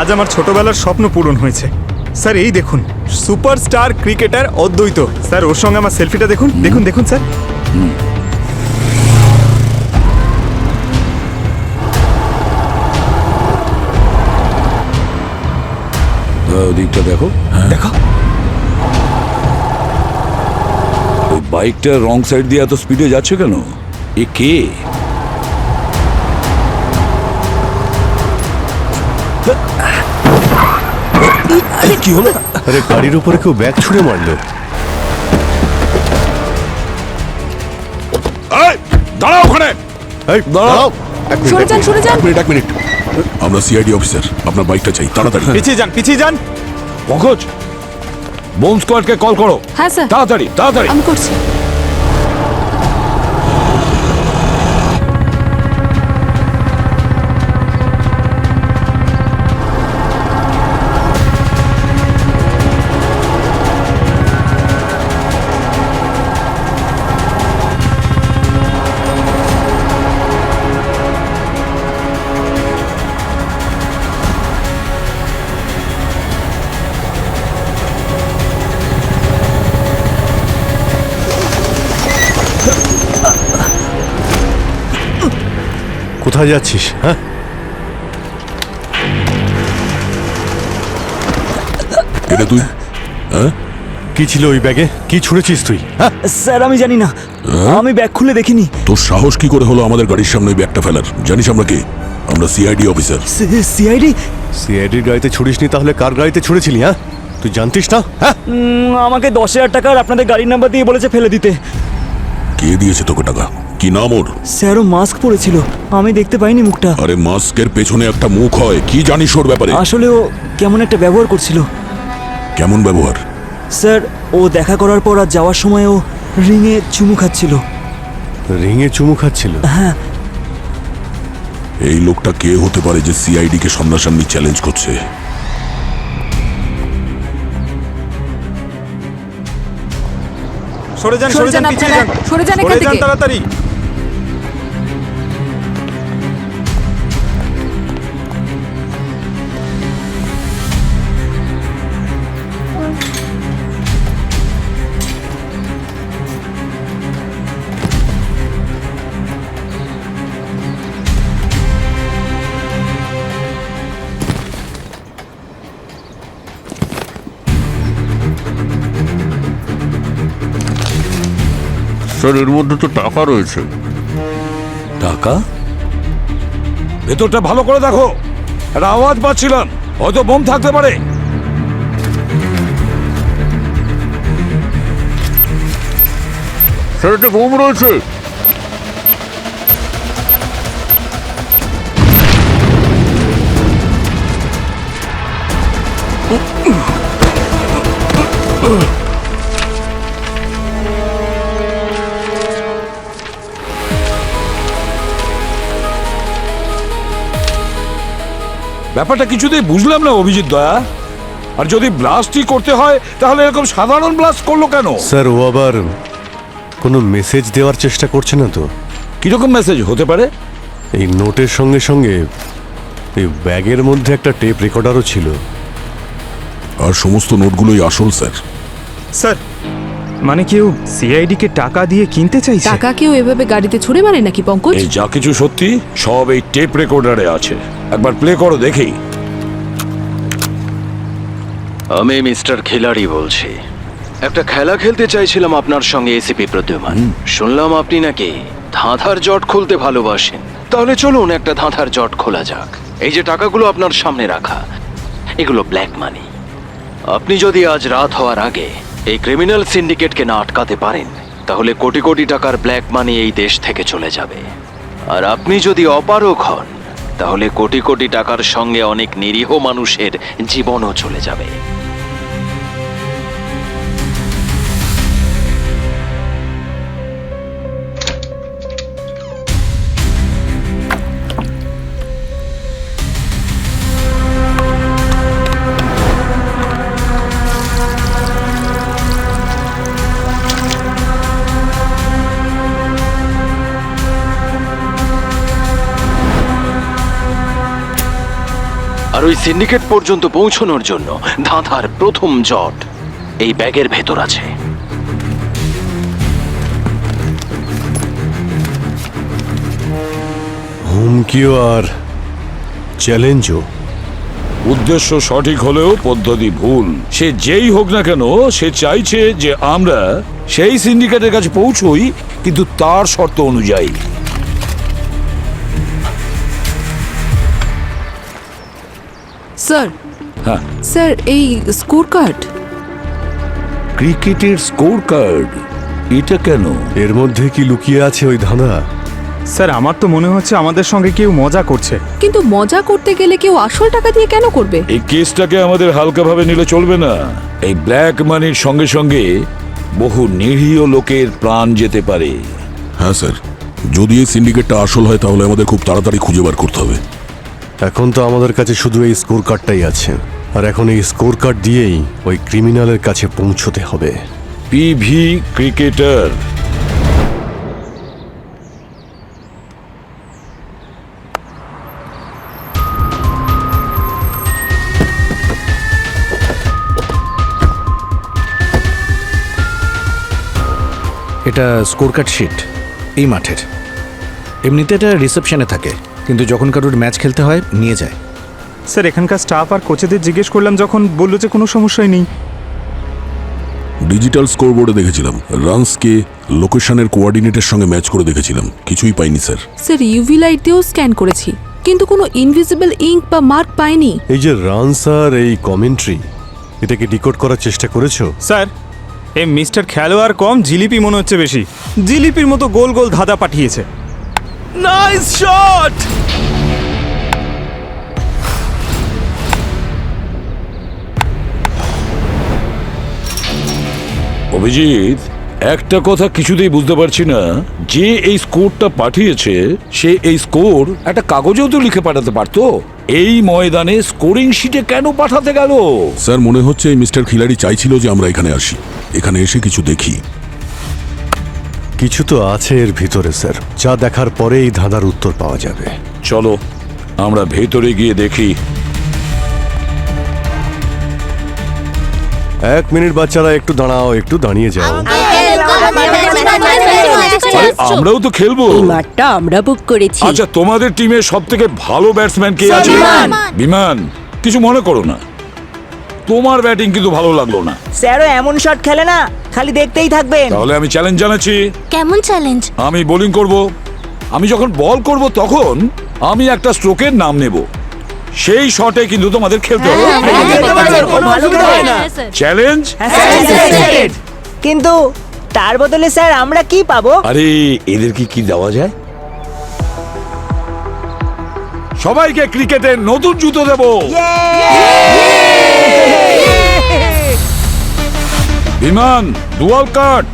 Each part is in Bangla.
আজ আমার ছোটবেলার স্বপ্ন পূরণ হয়েছে। স্যার এই দেখুন, সুপারস্টার ক্রিকেটার অদ্বৈত। স্যার ওর সঙ্গে আমার সেলফিটা দেখুন, দেখুন দেখুন স্যার। ওদিকটা দেখো, দেখো ওই বাইকটা রং সাইড দিয়ে এত স্পিডে যাচ্ছে কেন? এ কে? কি হলো? আরে গাড়ির উপরে কেউ ব্যাগ ছুঁড়ে মারলো। দাঁড়াও ওখানে, এই দাঁড়াও, সরে যান, সরে যান। এক মিনিট। আমরা সিআইডি অফিসার, আপনার বাইকটা চাই তাড়াতাড়ি। পিছিয়ে যান, পিছিয়ে যান। পঙ্কজ, বোম স্কোয়াডকে কল করো। হ্যাঁ স্যার, তাড়াতাড়ি তাড়াতাড়ি। আমি করছি। কোথায় যাচ্ছিস? হ্যাঁ, এটা তুই? কি ছিল ওই ব্যাগে? কি ছুঁড়েছিস তুই? হ্যাঁ, স্যার আমি জানি না, আমি ব্যাগ খুলে দেখিনি। তোর সাহস কি করে হলো আমাদের গাড়ির সামনে ওই ব্যাগটা ফেলার? জানিস আমরা কে? আমরা সিআইডি অফিসার। সিআইডি? সিআইডির গাড়িতে ছুড়িসনি তাহলে কার গাড়িতে ছুঁড়েছিলি? হ্যাঁ, তুই জানতিস না? হ্যাঁ, আমাকে 10,000 টাকার আপনাদের গাড়ির নাম্বার দিয়ে বলেছে ফেলে দিতে। কে দিয়েছে তোকে টাকা? কি নাম ওর? স্যারও মাস্ক পরেছিল, আমি দেখতে পাইনি মুখটা। আরে মাস্কের পেছনে একটা মুখ হয়, কি জানিস ওর ব্যাপারে? আসলে ও কেমন একটা ব্যবহার করছিল। কেমন ব্যবহার? স্যার ও দেখা করার পর আর যাওয়ার সময় ও রিংয়ে চুমু খাচ্ছিল। রিংয়ে চুমু খাচ্ছিল? হ্যাঁ। এই লোকটা কে হতে পারে যে সিআইডি কে সামনাসামনি চ্যালেঞ্জ করছে? সরে যান, সরে যান, পিছিয়ে যান, সরে যান এখান সরে যান থেকে। তাড়াতাড়ি। স্যার এর মধ্যে তো টাকা রয়েছে। টাকা? ভেতরটা ভালো করে দেখো, একটা আওয়াজ পাচ্ছিলাম, হয়তো বোম থাকতে পারে। স্যার এটা বোম রয়েছে। ব্যাপারটা কিছুতেই বুঝলাম না অভিজিৎ দয়া। আর যদি ব্লাস্টই করতে হয় তাহলে এরকম সাধারণ ব্লাস্ট করলো কেন? স্যার ও আবার কোনো মেসেজ দেওয়ার চেষ্টা করছে না তো? কিরকম মেসেজ হতে পারে? এই নোটের সঙ্গে সঙ্গে এই ব্যাগের মধ্যে একটা টেপ রেকর্ডারও ছিল। আর সমস্ত নোটগুলোই আসল স্যার। স্যার মানে কেউ সিআইডি কে টাকা দিয়ে কিনতে চাইছে? টাকা কেউ এভাবে গাড়িতে ছুড়ে মারে নাকি পঙ্কজ? এই যা কিছু সত্যি সব এই টেপ রেকর্ডারে আছে, একবার প্লে করো দেখি। আমি মিস্টার খিলাড়ি বলছি। একটা খেলা খেলতে চাইছিলাম আপনার সঙ্গে এসিপি প্রদ্যুমান। শুনলাম আপনি নাকি ধাঁধার জট খুলতে ভালোবাসেন। তাহলে চলুন একটা ধাঁধার জট খোলা যাক। এই যে টাকাগুলো আপনার সামনে রাখা, এগুলো ব্ল্যাক মানি। আপনি যদি আজ রাত হওয়ার আগে এই ক্রিমিনাল সিন্ডিকেটকে না আটকাতে পারেন, তাহলে কোটি কোটি টাকার ব্ল্যাক মানি এই দেশ থেকে চলে যাবে। আর আপনি যদি অপারগ হন, তাহলে কোটি কোটি টাকার সঙ্গে অনেক নিরীহ মানুষের জীবনও চলে যাবে। আর ওই সিন্ডিকেট পর্যন্ত পৌঁছানোর জন্য ধাঁধার প্রথম জট এই ব্যাগের ভেতর আছে। হুমকিও আর চ্যালেঞ্জও। উদ্দেশ্য সঠিক হলেও পদ্ধতি ভুল। সে যেই হোক না কেন, সে চাইছে যে আমরা সেই সিন্ডিকেটের কাছে পৌঁছই, কিন্তু তার শর্ত অনুযায়ী। স্যার হ্যাঁ, স্যার এই স্কোর কার্ড। ক্রিকেটের স্কোর কার্ড, এটা কেন? এর মধ্যে কি লুকিয়ে আছে ওই ধাঁধা? স্যার আমার তো মনে হচ্ছে আমাদের সঙ্গে কেউ মজা করছে। কিন্তু মজা করতে গেলে কেউ আসল টাকা দিয়ে কেন করবে? এই কেসটাকে আমাদের হালকাভাবে নিলে চলবে না। এই ব্ল্যাক মানির সঙ্গে সঙ্গে বহু নিরীহ লোকের প্রাণ যেতে পারে। হ্যাঁ স্যার, যদি এই সিন্ডিকেটটা আসল হয় তাহলে আমাদের খুব তাড়াতাড়ি খুঁজে বার করতে হবে। এখন তো আমাদের কাছে শুধু এই স্কোর কার্ডটাই আছে, আর এখন এই স্কোর কার্ড দিয়েই ওই ক্রিমিনালের কাছে পৌঁছতে হবে। PV cricketer. এটা স্কোর কার্ড শিট এই মাঠের। এমনিতে এটা রিসেপশনে থাকে, কিন্তু যখন কারোর ম্যাচ খেলতে হয় নিয়ে যায়। স্যার এখানকার স্টাফ আর কোচেদের জিজ্ঞেস করলাম, যখন বললো যে কোনো সমস্যাই নেই। ডিজিটাল স্কোরবোর্ডে দেখেছিলাম, রানসকে লোকেশনের কোঅর্ডিনেটের সঙ্গে ম্যাচ করে দেখেছিলাম, কিছুই পাইনি স্যার। স্যার ইউভি লাইট দিয়েও স্ক্যান করেছি, কিন্তু কোনো ইনভিজিবল ইঙ্ক বা মার্ক পাইনি। এই যে রানস আর এই কমেন্ট্রি, এটাকে ডিকোড করার চেষ্টা করেছো? স্যার এই মিস্টার খেলোয়াড় কম, জিলিপি মনে হচ্ছে বেশি। জিলিপির মতো গোল গোল ধাঁধা পাঠিয়েছে। Nice shot! অভিজিৎ, একটা কথা কিছুতেই বুঝতে পারছি না, যে এই স্কোরটা পাঠিয়েছে সে এই স্কোর একটা কাগজেও তো লিখে পাঠাতে পারতো। এই ময়দানে স্কোরিং শিটে কেন পাঠাতে গেল? স্যার মনে হচ্ছে এই মিস্টার খিলাড়ি চাইছিল যে আমরা এখানে আসি, এখানে এসে কিছু দেখি। কিছু তো আছে এর ভিতরে স্যার, যা দেখার পরে এই ধাঁধার উত্তর পাওয়া যাবে। চলো আমরা ভেতরে গিয়ে দেখি। 1 মিনিট বাচ্চারা, একটু দাঁড়াও, একটু দাঁড়িয়ে যাও। আরে আমরাও তো খেলবো। এই মাঠটা আমরা বুক করেছি। আচ্ছা, তোমাদের টিমের সব থেকে ভালো ব্যাটসম্যান কে আছে? বিমান, কিছু মনে করো না, তোমার ব্যাটিং কিন্তু ভালো লাগলো না। স্যারও এমন শট খেলে না, খালি দেখতেই থাকবেন। তাহলে আমি চ্যালেঞ্জ জানাচ্ছি। কেমন চ্যালেঞ্জ? আমি বোলিং করব। আমি যখন বল করব তখন আমি একটা স্ট্রোকের নাম নেব। সেই শটে কিন্তু তোমাদের খেলতে হবে। চ্যালেঞ্জ? কিন্তু তার বদলে স্যার আমরা কি পাবো? আরে এদেরকে কি দেওয়া যায়? সবাইকে ক্রিকেটের নতুন জুতো দেব। বিমান, ডুয়াল কাট।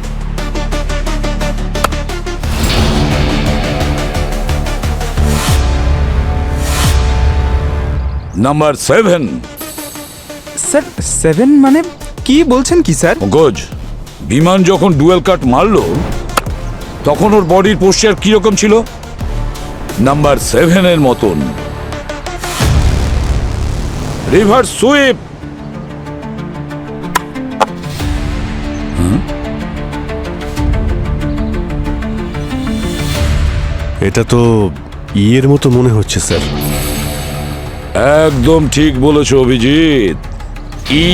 নাম্বার 7। স্যার 7 মানে কি বলছেন কি স্যার? পঙ্কজ, বিমান যখন ডুয়েল কাট মারলো তখন ওর বডির পোস্টার কিরকম ছিল? নাম্বার 7 এর মতন। Reverse sweep. এটা তো ইয়ের মতো মনে হচ্ছে স্যার। একদম ঠিক বলেছ অভিজিৎ, ই।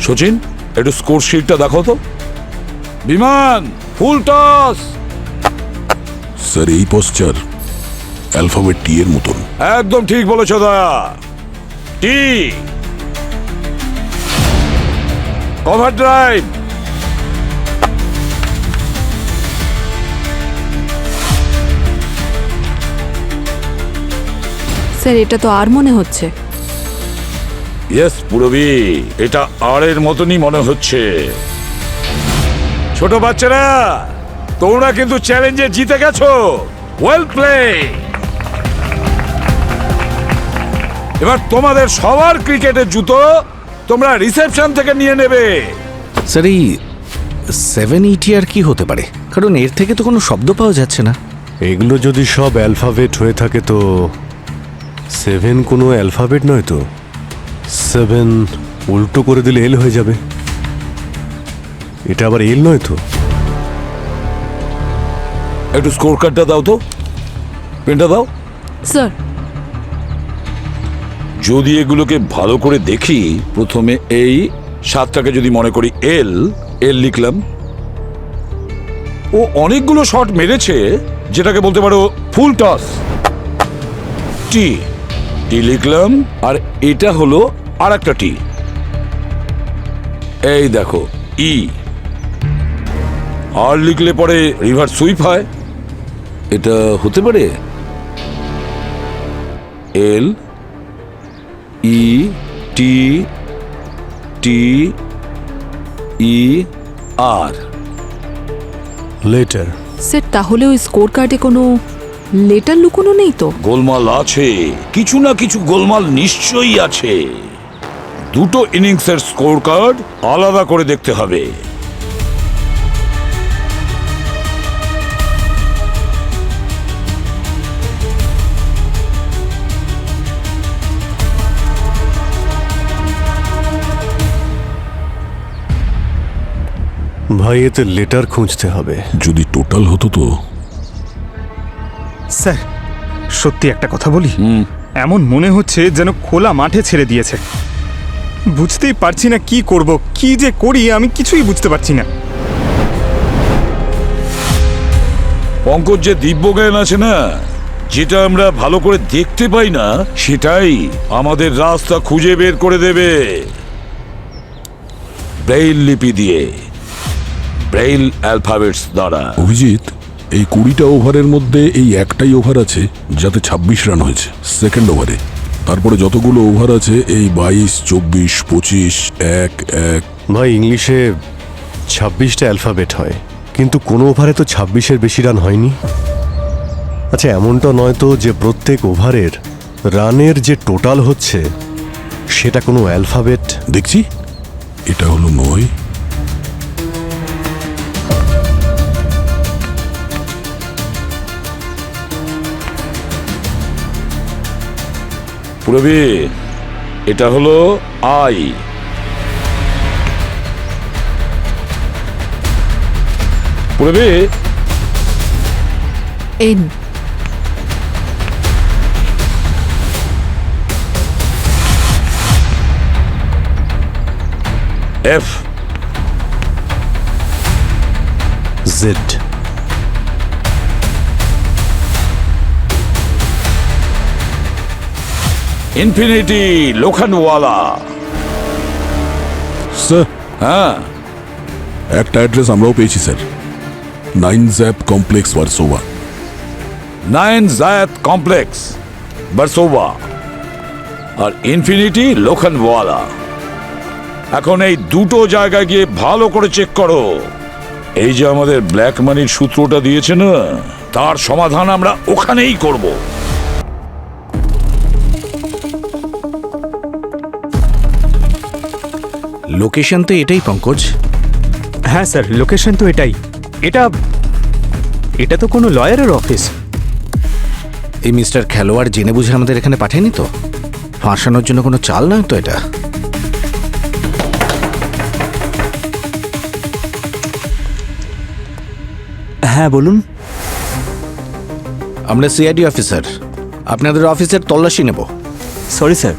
সচিন, একটু স্কোর শিটটা দেখো তো। বিমান, ফুল টস। স্যার এই পোস্টার অ্যালফাবেট টি এর মতন। একদম ঠিক বলেছ দয়া, টি। Cover drive. স্যার এটা তো আর মনে হচ্ছে। ইয়েস পুরবি, এটা আর এর মতনই মনে হচ্ছে। ছোট বাচ্চারা, তোমরা কিন্তু চ্যালেঞ্জে জিতে গেছো। Well play. এবার তোমাদের সবার ক্রিকেটের জুতো তোমরা রিসেপশন থেকে নিয়ে নেবে। স্যার এই 780 আর কি হতে পারে? কারণ এর থেকে তো কোনো শব্দ পাওয়া যাচ্ছে না। এগুলো যদি সব অ্যালফাবেট হয়ে থাকে তো 7 কোনো অ্যালফাবেট নয় তো? 7 উল্টো করে দিলে এল হয়ে যাবে। এটা আবার এল নয় তো? একটু স্কোর কার্ডটা দাও তো, পেনটা দাও। স্যার, যদি এগুলোকে ভালো করে দেখি, প্রথমে এই 7টাকে যদি মনে করি এল, এল লিখলাম। ও অনেকগুলো শট মেরেছে, যেটাকে বলতে পারো ফুল টস। টি, টি লিখলাম, আর এটা হলো আর একটা টি। এই দেখো ই, আর লিখলে পরে রিভার্স সুইপ হয়। এটা হতে পারে এল, ই, টি, টি, ই, আর। লেটার। স্যার তাহলে ওই স্কোর কার্ডে কোনো লেটার লুকোনো নেই তো? গোলমাল আছে, কিছু না কিছু গোলমাল নিশ্চয়ই আছে। দুটো ইনিংসের স্কোর কার্ড আলাদা করে দেখতে হবে। ভাই এতে লেটার খুঁজতে হবে। যদি টোটাল হতো তো। স্যার সত্যি একটা কথা বলি, এমন মনে হচ্ছে যেন খোলা মাঠে ছেড়ে দিয়েছে। বুঝতেই পারছি না কি করব, কি যে করি আমি কিছুই বুঝতে পারছি না। পঙ্কজ, যে দিব্যজ্ঞান আছে না, যেটা আমরা ভালো করে দেখতে পাই না, সেটাই আমাদের রাস্তা খুঁজে বের করে দেবে। ব্রেইল লিপি দিয়ে, ব্রেইল অ্যালফাবেটস দ্বারা। অভিজিৎ, এই 20টা ওভারের মধ্যে এই একটাই ওভার আছে যাতে 26 রান হয়েছে সেকেন্ড ওভারে। তারপরে যতগুলো ওভার আছে এই 22, 24, 25, 1, 1। ভাই ইংলিশে 26টা অ্যালফাবেট হয়, কিন্তু কোনো ওভারে তো 26-এর বেশি রান হয়নি। আচ্ছা এমনটা নয় তো যে প্রত্যেক ওভারের রানের যে টোটাল হচ্ছে সেটা কোনো অ্যালফাবেট? দেখছি, এটা হলো 9। পুরবি, এটা হলো I. Purvi, N. F. Z. Infinity Lokhandwala. Sir, হ্যাঁ, একটা অ্যাড্রেস আমরাও পেয়েছি স্যার। 9 জ্যাপ কমপ্লেক্স, ভার্সোভা। 9 জায়াত কমপ্লেক্স, বারসোভা। আর ইনফিনিটি লোখনওয়ালা। এখন এই দুটো জায়গায় গিয়ে ভালো করে চেক করো। এই যে আমাদের ব্ল্যাক মানির সূত্রটা দিয়েছে না, তার সমাধান আমরা ওখানেই করব। লোকেশন তো এটাই পঙ্কজ। হ্যাঁ স্যার, লোকেশন তো এটাই। এটা এটা তো কোনো লয়ারের অফিস। এই মিস্টার খেলোয়াড় জেনে বুঝে আমাদের এখানে পাঠায়নি তো? ফাঁসানোর জন্য কোনো চাল নয় তো এটা? হ্যাঁ বলুন। আমরা সিআইডি অফিসার, আপনাদের অফিসের তল্লাশি নেব। সরি স্যার,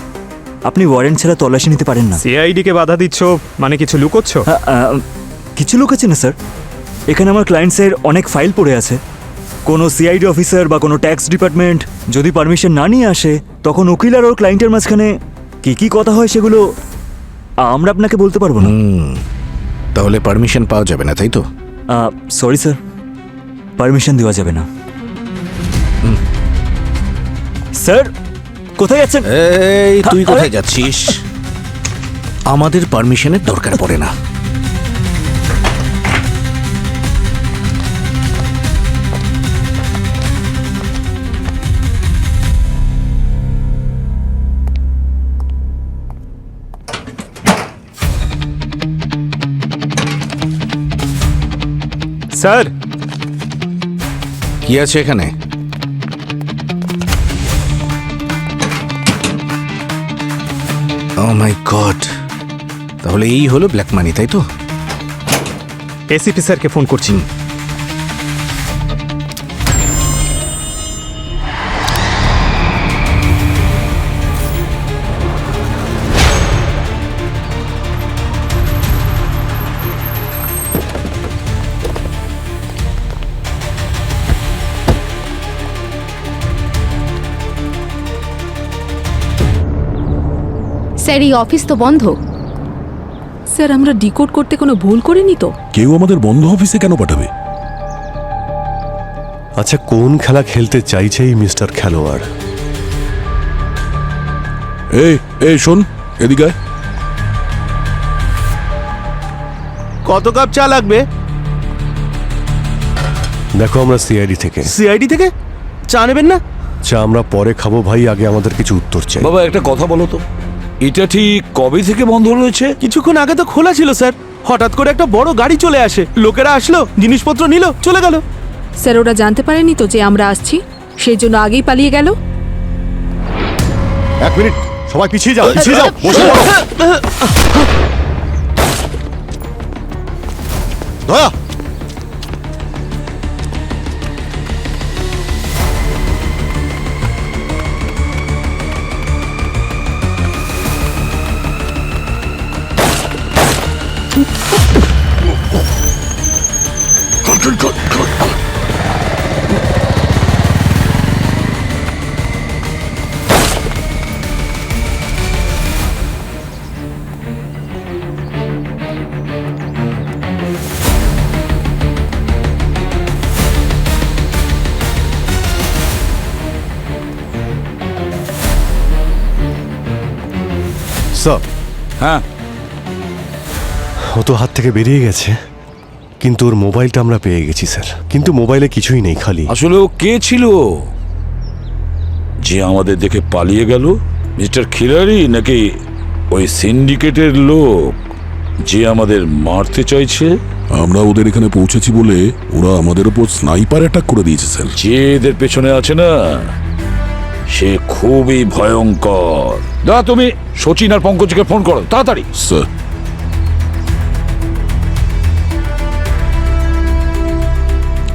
আপনি ওয়ারেন্ট ছাড়া তল্লাশি নিতে পারেন না। সিআইডি কে বাধা দিচ্ছ মানে কিছু লুকোচ্ছ? কিছু লোক আছে না স্যার, এখানে আমার ক্লায়েন্টসের অনেক ফাইল পড়ে আছে। কোনো সিআইডি অফিসার বা কোনো ট্যাক্স ডিপার্টমেন্ট যদি পারমিশন না নিয়ে আসে, তখন উকিল আর ওর ক্লায়েন্টের মাঝখানে কি কি কথা হয় সেগুলো আমরা আপনাকে বলতে পারবো না। তাহলে পারমিশন পাওয়া যাবে না, তাই তো? সরি স্যার, পারমিশন দেওয়া যাবে না। স্যার কোথায় যাচ্ছেন? এই তুই কোথায় যাচ্ছিস? আমাদের পারমিশনের দরকার পড়ে না। স্যার কি আছে এখানে? ও মাই গড, তাহলে এই হলো ব্ল্যাক মানি, তাই তো? এসিপি স্যারকে ফোন করছি। স্যার এই অফিস তো বন্ধ। স্যার আমরা ডিকোড করতে কোনো ভুল করিনি তো? কেউ আমাদের বন্ধ অফিসে কেন পাঠাবে? আচ্ছা, কোন খেলা খেলতে চাইছে এই মিস্টার খেলোয়াড়? এই এই শোন, এদিকে আয়। কত কাপ চা লাগবে? দেখো, আমরা সিআইডি থেকে। সিআইডি থেকে চা নেবেন না? চা আমরা পরে খাবো ভাই, আগে আমাদের কিছু উত্তর চাই। বাবা একটা কথা বলো তো, এটা ঠিক কবে থেকে বন্ধ রয়েছে? কিছুক্ষণ আগে তো খোলা ছিল স্যার। হঠাৎ করে একটা বড় গাড়ি চলে আসে, লোকেরা আসলো, জিনিসপত্র নিল, চলে গেল। স্যার ওরা জানতে পারেনি তো যে আমরা আসছি, সেই জন্য আগেই পালিয়ে গেল। এক মিনিট, সবাই পিছিয়ে যাও, পিছিয়ে যাও, বসে পড়ো। দয়া, স্যার, হ্যাঁ, ও তো হাত থেকে বেরিয়ে গেছে, কিন্তু ওর মোবাইলটা আমরা পেয়ে গেছি স্যার। কিন্তু মোবাইলে কিছুই নেই, খালি। আসলে ও কে ছিল যে আমাদের দেখে পালিয়ে গেল? মিস্টার খিলাড়ি নাকি ওই সিন্ডিকেটের লোক যে আমাদের মারতে চাইছে? আমরা ওদের এখানে পৌঁছেছি বলে ওরা আমাদের উপর স্নাইপার অ্যাটাক করে দিয়েছে স্যার। যে এদের পেছনে আছে না, সে খুবই ভয়ঙ্কর। দাদা তুমি সচিন আর পঙ্কজকে ফোন করো তাড়াতাড়ি। স্যার,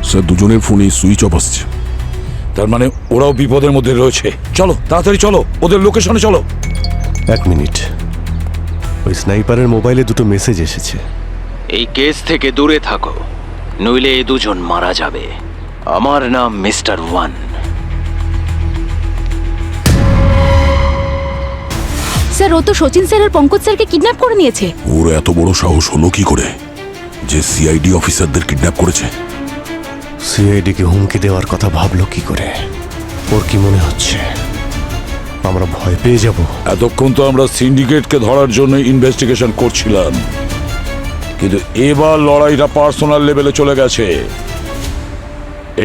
স্যার দুজনের ফোনই সুইচ অফ আসছে। তার মানে ওরাও বিপদের মধ্যে রয়েছে। চলো তাড়াতাড়ি চলো, ওদের লোকেশনে চলো। এক মিনিট, ওই স্নাইপারের মোবাইলে দুটো মেসেজ এসেছে। এই কেস থেকে দূরে থাকো, নইলে এ দুজন মারা যাবে। আমার নাম মিস্টার ওয়ান। স্যার ও তো সচিন স্যার আর পঙ্কজ স্যারকে কিডন্যাপ করে নিয়েছে। ওর এত বড় সাহস হলো কি করে যে সিআইডি অফিসারদের কিডন্যাপ করেছে? সিআইডিকে হুমকি দেওয়ার কথা ভাবলো কি করে? ওর কি মনে হচ্ছে আমরা ভয় পেয়ে যাব? এতক্ষণ তো আমরা সিন্ডিকেটকে ধরার জন্য ইনভেস্টিগেশন করছিলাম, কিন্তু এবার লড়াইটা পার্সোনাল লেভেলে চলে গেছে।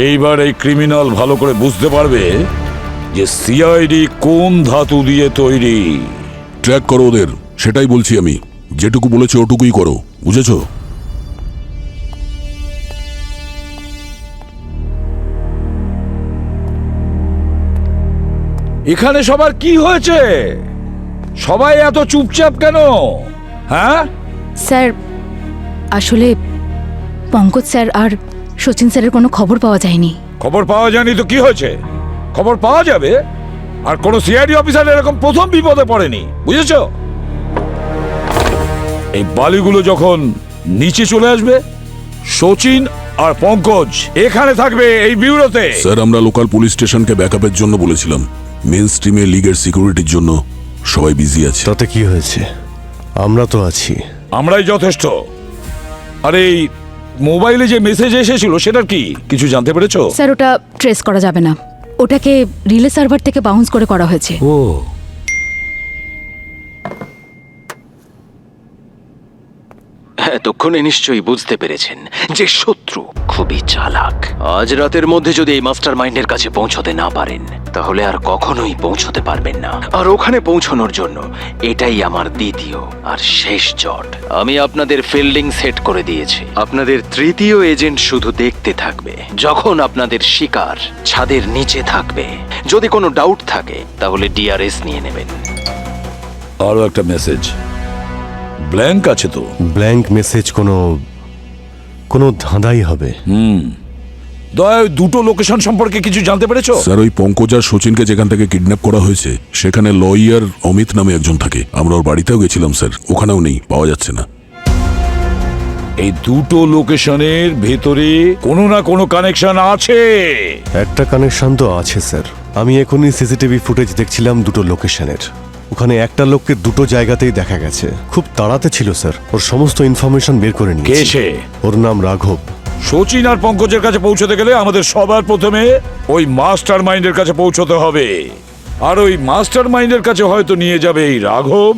এইবার এই ক্রিমিনাল ভালো করে বুঝতে পারবে যে সিআইডি কোন ধাতু দিয়ে তৈরি। ট্র্যাক করো ওদের, সেটাই বলছি আমি। যেটুকু বলেছে ওটুকুই করো, বুঝেছো? এখানে সবার কি হয়েছে? সবাই এত চুপচাপ কেন? হ্যাঁ স্যার আসলে পঙ্কজ স্যার আর সচিন স্যারের কোনো খবর পাওয়া যায়নি। খবর পাওয়া যায়নি তো কি হয়েছে? খবর পাওয়া যাবে। আর কোন সিআইডি অফিসার এরকম প্রথম বিপদে পড়েনি, বুঝেছো? এই বালিগুলো যখন নিচে চলে আসবে, সচিন আর পঙ্কজ এখানে থাকবে এই বিউরোতে। স্যার আমরা লোকাল পুলিশ স্টেশনকে ব্যাকআপের জন্য বলেছিলাম। মেন স্ট্রিমে লিগের সিকিউরিটির জন্য সবাই বিজি আছে। তাতে কি হয়েছে? আমরা তো আছি। আমরাই যথেষ্ট। আর এই মোবাইলে যে মেসেজ এসেছিল সেটার কি কিছু জানতে পেরেছো? স্যার ওটা ট্রেস করা যাবে না, ওটাকে রিলে সার্ভার থেকে বাউন্স করে করা হয়েছে। ও এতক্ষণে নিশ্চয়ই বুঝতে পেরেছেন যে শত্রু খুবই চালাক। আজ রাতের মধ্যে যদি এই মাস্টার মাইন্ডের কাছে পৌঁছতে না পারেন তাহলে আর কখনোই পৌঁছতে পারবেন না। আর ওখানে পৌঁছানোর জন্য এটাই আমার দ্বিতীয় আর শেষ জট। আমি আপনাদের ফিল্ডিং সেট করে দিয়েছি। আপনাদের তৃতীয় এজেন্ট শুধু দেখতে থাকবে যখন আপনাদের শিকার ছাদের নিচে থাকবে। যদি কোনো ডাউট থাকে তাহলে ডিআরএস নিয়ে নেবেন। আরো একটা মেসেজ ব্ল্যাঙ্ক আছে তো? ব্ল্যাঙ্ক মেসেজ কোনো ধাঁধাই হবে। দয়া ওই দুটো লোকেশন সম্পর্কে কিছু জানতে পেরেছো? স্যার ওই পঙ্কজ আর সচিনকে যেখান থেকে কিডন্যাপ করা হয়েছে সেখানে লয়ার অমিত নামে একজন থাকে। আমরা ওর বাড়িতেও গেছিলাম স্যার, ওখানেও নেই, পাওয়া যাচ্ছে না। এই দুটো লোকেশনের ভেতরে কোনো না কোনো কানেকশন আছে। একটা কানেকশন তো আছে স্যার। আমি এখনই সিসিটিভি ফুটেজ দেখছিলাম দুটো লোকেশনের। ওখানে একটা লোককে দুটো জায়গাতেই দেখা গেছে। খুব তাড়াতে ছিল স্যার, ওর সমস্ত ইনফরমেশন বের করে কে নিয়েছি। সে? ওর নাম রাঘব। সচিন আর পঙ্কজের কাছে পৌঁছতে গেলে আমাদের সবার প্রথমে ওই মাস্টার মাইন্ডের কাছে পৌঁছতে হবে। আর ওই মাস্টার মাইন্ডের কাছে হয়তো নিয়ে যাবে এই রাঘব,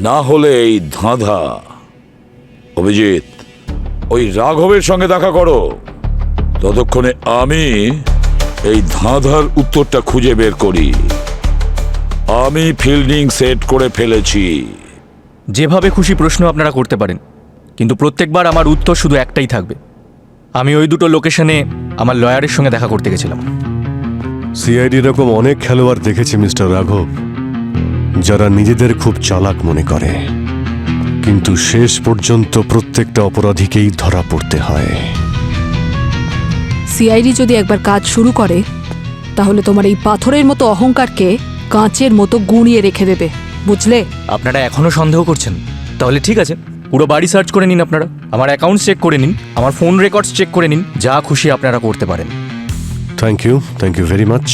না হলে এই ধাঁধা। অভিজিৎ, ওই রাঘবের সঙ্গে দেখা করো, ততক্ষণে আমি এই ধাঁধার উত্তরটা খুঁজে বের করি। আমি ফিল্ডিং সেট করে ফেলেছি। যেভাবে খুশি প্রশ্ন আপনারা করতে পারেন, কিন্তু প্রত্যেকবার আমার উত্তর শুধু একটাই থাকবে। আমি ওই দুটো লোকেশনে আমার লয়ারের সঙ্গে দেখা করতে গেছিলাম। সিআইডি এরকম অনেক খেলোয়াড় দেখেছে মিস্টার রাঘব, যারা নিজেদের খুব চালাক মনে করে, কিন্তু শেষ পর্যন্ত প্রত্যেকটা অপরাধীকেই ধরা পড়তে হয়। সিআইডি যদি একবার কাজ শুরু করে তাহলে তোমার এই পাথরের মতো অহংকারকে কাঁচের মতো গুঁড়িয়ে রেখে দেবে, বুঝলে? আপনারা এখনও সন্দেহ করছেন? তাহলে ঠিক আছে, পুরো বাড়ি সার্চ করে নিন, আপনারা আমার অ্যাকাউন্টস চেক করে নিন, আমার ফোন রেকর্ডস চেক করে নিন, যা খুশি আপনারা করতে পারেন। Thank you very much.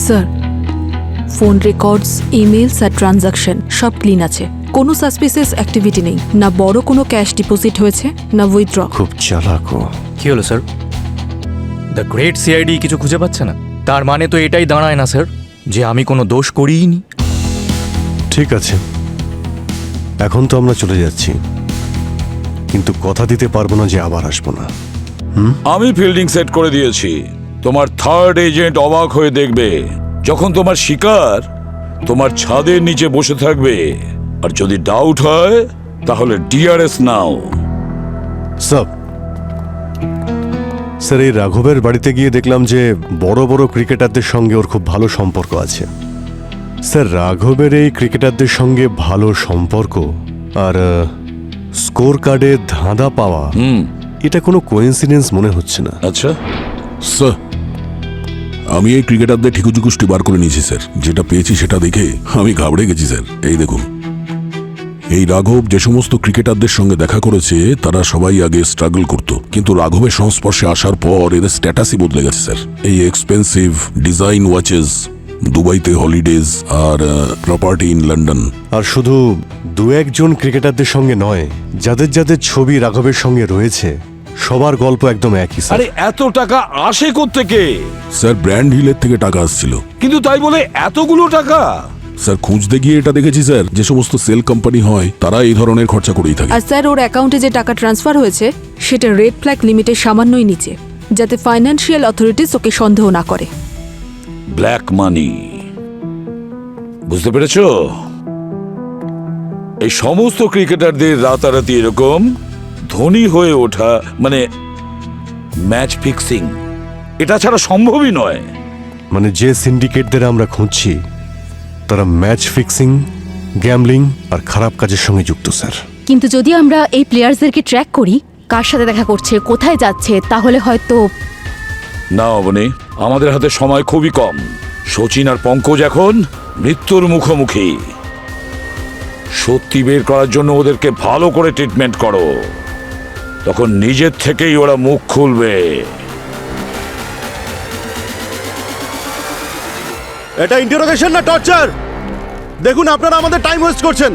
Sir, phone records, emails আর ট্রানজাকশন সব ক্লিন আছে। কোনো সাসপিসিয়াস অ্যাক্টিভিটি নেই, না বড় কোনো ক্যাশ ডিপোজিট হয়েছে না উইথড্র। খুব চালাক ও। কি হলো স্যার? দ্য গ্রেট সিআইডি কিছু খুঁজে পাচ্ছে না? তার মানে তো এটাই দাঁড়ায় না স্যার যে আমি কোনো দোষ করিনি। ঠিক আছে, এখন তো আমরা চলে যাচ্ছি, কিন্তু কথা দিতে পারবো না যে আবার আসবো না। আমি ফিল্ডিং সেট করে দিয়েছি। তোমার থার্ড এজেন্ট অবাক হয়ে দেখবে যখন তোমার শিকার তোমার ছাদের নিচে বসে থাকবে। আর যদি ডাউট হয় তাহলে ডিআরএস নাও। স্যার, এই রাঘবের বাড়িতে গিয়ে দেখলাম যে বড় বড় ক্রিকেটারদের সঙ্গে ওর খুব ভালো সম্পর্ক আছে। স্যার, রাঘবের এই ক্রিকেটারদের সঙ্গে ভালো সম্পর্ক আর স্কোর কার্ডে ধাঁধা পাওয়া, এটা কোনো কোইন্সিডেন্স মনে হচ্ছে না। আচ্ছা স্যার, আমি এই ক্রিকেটারদের ঠিকুজুকুষ্টি বার করে নিয়েছি স্যার। যেটা পেয়েছি সেটা দেখে আমি ঘাবড়ে গেছি স্যার। এই দেখুন, এই রাঘব যে সমস্ত ক্রিকেটারদের সঙ্গে দেখা করেছে তারা সবাই আগে স্ট্রাগল করত, কিন্তু রাঘবের সংস্পর্শে আসার পর এদের স্ট্যাটাসই বদলে গেছে স্যার। এই এক্সপেন্সিভ ডিজাইন ওয়াচেস, দুবাইতে হলিডেজ আর প্রপার্টি ইন লন্ডন। আর শুধু দু একজন ক্রিকেটারদের সঙ্গে নয়, যাদের যাদের ছবি রাঘবের সঙ্গে রয়েছে সবার গল্প একদম একই স্যার। আরে এত টাকা আসে কোত্থেকে? স্যার, ব্র্যান্ড হিলের থেকে টাকা আসছিল। কিন্তু তাই বলে এতগুলো টাকা? স্যার, খুঁজতে গিয়ে এটা দেখেছি স্যার, যে সমস্ত সেল কোম্পানি হয় তারা এই ধরনের খরচা করেই থাকে। আর স্যার, ওর অ্যাকাউন্টে যে টাকা ট্রান্সফার হয়েছে সেটা রেড ফ্ল্যাগ লিমিটের সামান্যই নিচে, যাতে ফাইন্যান্সিয়াল অথরিটিস ওকে সন্দেহ না করে। ব্ল্যাক মানি, বুঝতে পেরেছো? এই সমস্ত ক্রিকেটারদের রাতারাতি এরকম ধনী হয়ে ওঠা মানে ম্যাচ ফিক্সিং, এটা ছাড়া সম্ভবই নয়। মানে যে সিন্ডিকেটদের আমরা খুঁজছি তারা ম্যাচ ফিক্সিং, গ্যামলিং আর খারাপ কাজের সঙ্গে যুক্ত স্যার। কিন্তু যদি আমরা এই প্লেয়ার্সদেরকে ট্র্যাক করি, কার সাথে দেখা করছে, কোথায় যাচ্ছে, তাহলে হয়তো না অবনী, আমাদের হাতে সময় খুবই কম। সচিন আর পঙ্কজ এখন মৃত্যুর মুখোমুখি। সত্যি বের করার জন্য ওদেরকে ভালো করে ট্রিটমেন্ট করো, তখন নিজের থেকেই ওরা মুখ খুলবে। এটা ইন্টারোগেশন না টর্চার? দেখুন আপনারা আমাদের টাইম ওয়েস্ট করছেন,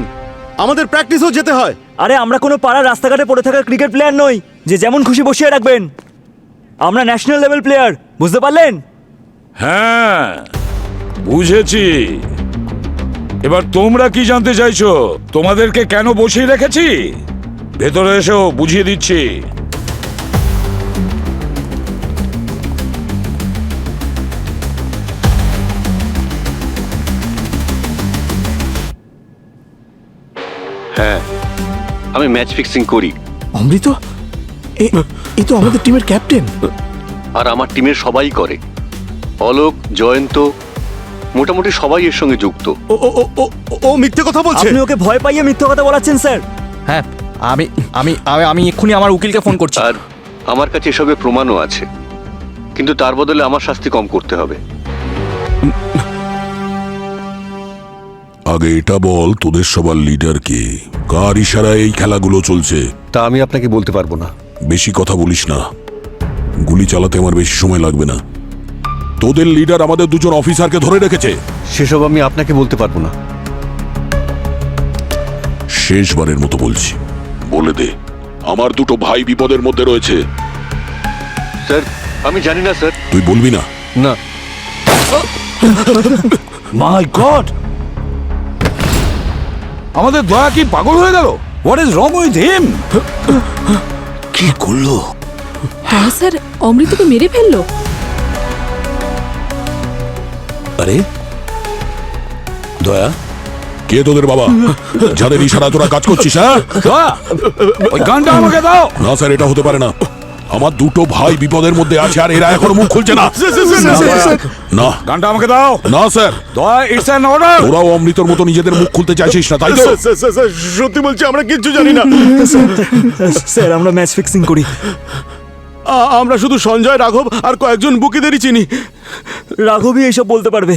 আমাদের প্র্যাকটিসও যেতে হয়। আরে আমরা কোনো পাড়ার রাস্তাঘাটে পড়ে থাকা ক্রিকেট প্লেয়ার নই যে যেমন খুশি বসিয়ে রাখবেন। আমরা ন্যাশনাল লেভেল প্লেয়ার, বুঝতে পারলেন? হ্যাঁ বুঝেছি। এবার তোমরা কি জানতে চাইছো? তোমাদেরকে কেন বসিয়ে রেখেছি? ভেতরে এসো, বুঝিয়ে দিচ্ছি। হ্যাঁ, আমি ম্যাচ ফিক্সিং করি। অমৃত, এ তো আমাদের টিমের ক্যাপ্টেন। আর আমার টিমের সবাই করে। অলোক, জয়ন্ত, মোটামুটি সবাই এর সঙ্গে যুক্ত। ও মিথ্যে কথা বলছে। আপনি ওকে ভয় পাইয়ে মিথ্যে কথা বলাচ্ছেন স্যার। হ্যাঁ, আমি আমি আমি এক্ষুনি আমার উকিলকে ফোন করছি। আর আমার কাছে এসবের প্রমাণও আছে, কিন্তু তার বদলে আমার শাস্তি কম করতে হবে। আগে এটা বল, তোদের সবার লিডার কে? কার ইশারায় এই খেলাগুলো চলছে? তা আমি আপনাকে বলতে পারবো না। বেশি কথা বলিস না, গুলি চালাতে আমার বেশি সময় লাগবে না। তোদের লিডার আমাদের দুজন অফিসারকে ধরে রেখেছে। সেসব আমি আপনাকে বলতে পারবো না। শেষবারের মতো বলছি, বলে দে, আমার দুটো ভাই বিপদের মধ্যে রয়েছে। স্যার, আমি জানি না স্যার। তুই বলবি না? না। মাই গড, আমাদের দয়া কি পাগল হয়ে গেল? What is wrong with him? কি করলো? হ্যাঁ স্যার, অমৃতকে মেরে ফেললো। আরে দয়া, কে তোদের বাবা, যাদের ইশারা তোরা কাজ করছিস? হ্যাঁ, দয়া, ওই গানটা আমাকে দাও। না স্যার, এটা হতে পারে না। আমার দুটো ভাই বিপদের মধ্যে আছে আর এরা এখনো মুখ খুলছে না। না, গানটা আমাকে দাও। না স্যার, দয়া, ইটস অ্যান অর্ডার। ওরাও অমৃতর মতো নিজেদের মুখ খুলতে চাইছিস না, তাই তো? সত্যি বলছি, আমরা কিচ্ছু জানি না। স্যার, আমরা ম্যাচ ফিক্সিং করি। আমরা শুধু সঞ্জয়, রাঘব আর কয়েকজন বুকিদেরই চিনি। রাঘবই এইসব বলতে পারবে।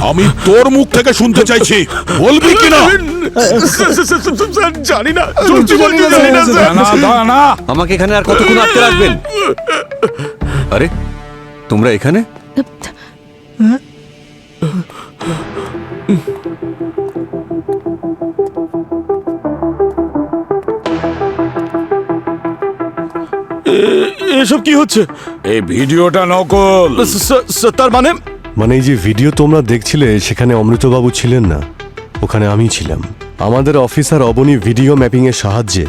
আমি তোর মুখ থেকে শুনতে চাইছি, বলবি কিনা? জানি না, না দয়া, না। আমাকে এখানে আর কতক্ষণ আটকে রাখবেন? আরে তোমরা এখানে? এসব কি হচ্ছে? এই ভিডিওটা নকল। তার মানে এই যে ভিডিও তোমরা দেখছিলে, সেখানে অমৃতবাবু ছিলেন না, ওখানে আমি ছিলাম। আমাদের অফিসার অবনী ভিডিও ম্যাপিং এর সাহায্যে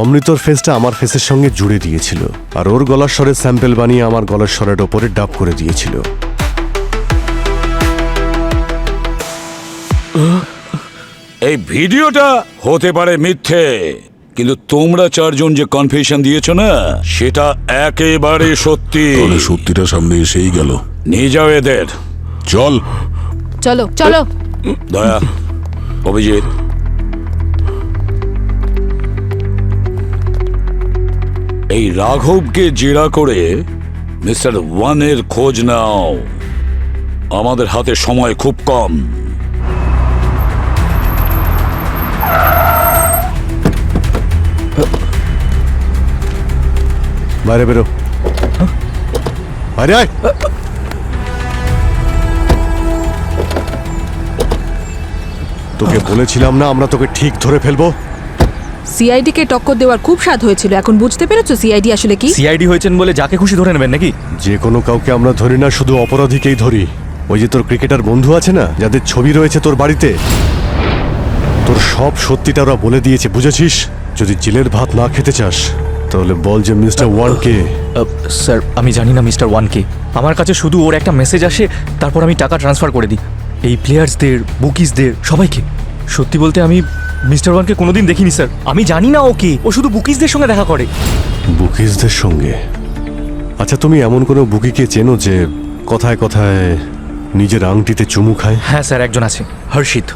অমৃতর ফেসটা আমার ফেসের সঙ্গে জুড়ে দিয়েছিল, আর ওর গলার স্বরের স্যাম্পল বানিয়ে আমার গলার স্বরের ওপরে ডাব করে দিয়েছিল। এই ভিডিওটা হতে পারে মিথ্যে, কিন্তু তোমরা চারজন যে কনফেশন দিয়েছো না, সেটা একেবারে সত্যি। তাহলে সত্যিটা সামনে এসেই গেল। নিয়ে যাও এদের। চল। চলো চলো। দয়া, অভিজিৎ, এই রাঘবকে জেরা করে মিস্টার ওয়ানের খোঁজ নাও। আমাদের হাতে সময় খুব কম। বাইরে বেরো, বাইরে আয়। তোকে বলেছিলাম না আমরা তোকে ঠিক ধরে ফেলবো। সিআইডি কে টক্কর দেওয়ার খুব স্বাদ হয়েছিল, এখন বুঝতে পেরেছো সিআইডি আসলে কি? সিআইডি হয়েছেন বলে যাকে খুশি ধরে নেবেন নাকি? যে কোনো কাউকে আমরা ধরি না, শুধু অপরাধীকেই ধরি। ওই যে তোর ক্রিকেটার বন্ধু আছে না, যাদের ছবি রয়েছে তোর বাড়িতে, তোর সব সত্যিটা ওরা বলে দিয়েছে, বুঝেছিস? যদি জেলের ভাত না খেতে চাস তাহলে বল যে মিস্টার ওয়ানকে। স্যার, আমি জানি না মিস্টার ওয়ানকে। আমার কাছে শুধু ওর একটা মেসেজ আসে, তারপর আমি টাকা ট্রান্সফার করে দিই এই প্লেয়ার্সদের, বুকিসদের, সবাইকে। সত্যি বলতে আমি মিস্টার ওয়ানকে কোনোদিন দেখিনি স্যার। আমি জানি না ওকে, ও শুধু বুকিসদের সঙ্গে দেখা করে। বুকিসদের সঙ্গে? আচ্ছা, তুমি এমন কোনো বুকিকে চেনো যে কথায় কথায় নিজের আংটিতে চুমু খায়? হ্যাঁ স্যার, একজন আছে, হর্ষিত।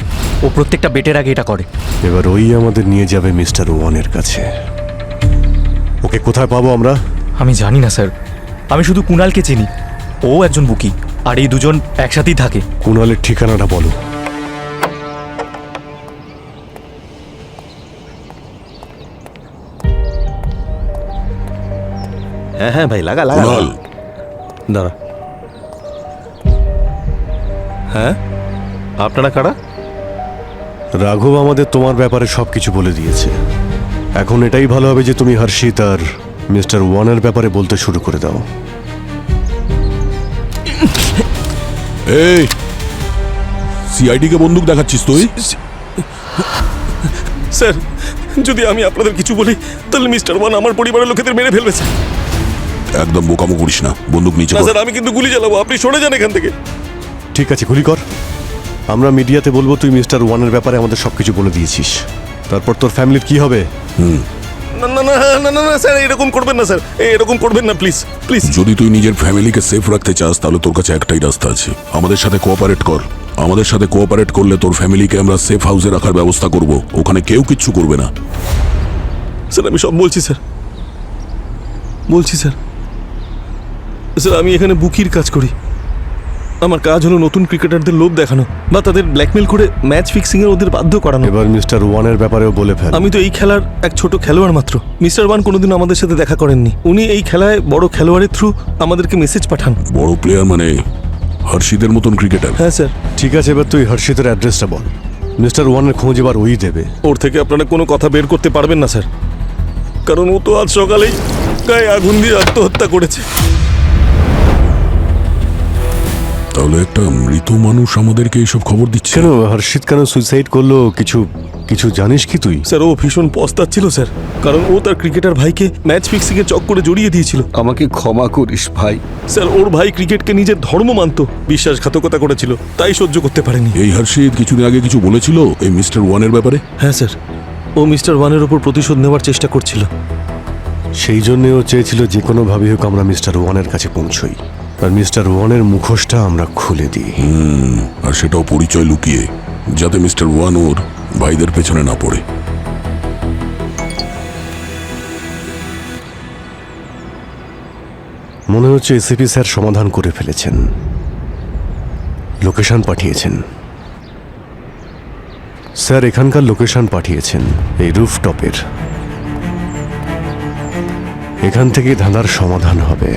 ও প্রত্যেকটা বেটের আগে এটা করে। এবার ওই আমাদের নিয়ে যাবে মিস্টার ওয়ানের কাছে। ওকে কোথায় পাবো আমরা? আমি জানি না স্যার, আমি শুধু কুণালকে চিনি। ও একজন বুকি, আর এই দুজন একসাথেই থাকে। কুণালের ঠিকানাটা বলো। হ্যাঁ হ্যাঁ ভাই, লাগা কুণাল, দাঁড়া। হ্যাঁ, আপনারা কারা? রাঘব আমাদের তোমার ব্যাপারে সবকিছু বলে দিয়েছে। এখন এটাই ভালো হবে যে তুমি হর্ষিত আর মিস্টার ওয়ানের ব্যাপারে বলতে শুরু করে দাও। এই সিআইডি কে বন্দুক দেখাচ্ছিস তুই? স্যার, যদি আমি আপনাদের কিছু বলি তাহলে মিস্টার ওয়ান আমার পরিবারের লোকেদের মেরে ফেলবে স্যার। একদম বোকামো করিস না, বন্দুক নিচে না কর। স্যার, আমি কিন্তু গুলি চালাবো, আপনি সরে যান এখান থেকে। ঠিক আছে, গুলি কর। আমরা মিডিয়াতে বলবো তুই মিস্টার ওয়ানের ব্যাপারে আমাদের সবকিছু বলে দিয়েছিস। তারপর তোর ফ্যামিলির কি হবে? না না না না না না স্যার, এরকম করবেন না স্যার, এরকম করবেন না প্লিজ প্লিজ। যদি তুই নিজের ফ্যামিলিকে সেফ রাখতে চাস তাহলে তোর কাছে একটাই রাস্তা আছে, আমাদের সাথে কোঅপারেট কর। আমাদের সাথে কোঅপারেট করলে তোর ফ্যামিলিকে আমরা সেফ হাউসে রাখার ব্যবস্থা করব, ওখানে কেউ কিচ্ছু করবে না। স্যার আমি সব বলছি স্যার, বলছি স্যার। স্যার আমি এখানে বুকির কাজ করি। আমার কাজ হলো নতুন ক্রিকেটারদের লোভ দেখানো বা তাদের ব্ল্যাকমেল করে ম্যাচ ফিক্সিং এর ওদের বাধ্য করানো। এবার মিস্টার ওয়ানের ব্যাপারেও বলে ফেল। আমি তো এই খেলার এক ছোট খেলোয়াড় মাত্র। মিস্টার ওয়ান কোনোদিন আমাদের সাথে দেখা করেননি। উনি এই খেলায় বড় খেলোয়াড়ের থ্রু আমাদেরকে মেসেজ পাঠান। বড় প্লেয়ার মানে হর্ষিদের মতন ক্রিকেটার? হ্যাঁ স্যার। ঠিক আছে, এবার তুই হর্ষিতের অ্যাড্রেসটা বল। মিস্টার ওয়ানের খোঁজ এবার ওই দেবে। ওর থেকে আপনারা কোনো কথা বের করতে পারবেন না স্যার, কারণ ও তো আজ সকালেই গায়ে আগুন দিয়ে আত্মহত্যা করেছে। তাহলে একটা মৃত মানুষ আমাদেরকে এইসব খবর দিচ্ছে কেন হর্ষিত কেন সুইসাইড করলো? কিছু কিছু জানিস কি তুই? স্যার ও ভীষণ পস্তাচ্ছিল স্যার, কারণ ও তার ক্রিকেটার ভাইকে ম্যাচ ফিক্সিং এর চক্করে জড়িয়ে দিয়েছিল। আমাকে ক্ষমা করিস ভাই। স্যার ওর ভাই ক্রিকেটকে নিজের ধর্ম মানত, বিশ্বাসঘাতকতা করেছিল, তাই সহ্য করতে পারেনি। এই হর্ষিত কিছুদিন আগে কিছু বলেছিল এই মিস্টার ওয়ানের ব্যাপারে? হ্যাঁ স্যার, ও মিস্টার ওয়ানের ওপর প্রতিশোধ নেওয়ার চেষ্টা করছিল। সেই জন্য ও চেয়েছিল যে কোনোভাবেই হোক আমরা মিস্টার ওয়ানের কাছে পৌঁছই আর মিস্টার ওয়ানের মুখোশটা আমরা খুলে দিই। আর সেটাও পরিচয় লুকিয়ে, যাতে মিস্টার ওয়ান ওর ভাইদের পেছনে না পড়ে। মনে হচ্ছে এসিপি স্যার সমাধান করে ফেলেছেন, লোকেশন পাঠিয়েছেন। স্যার এখানকার লোকেশন পাঠিয়েছেন, এই রুফটপের। এখান থেকে ধাঁধার সমাধান হবে।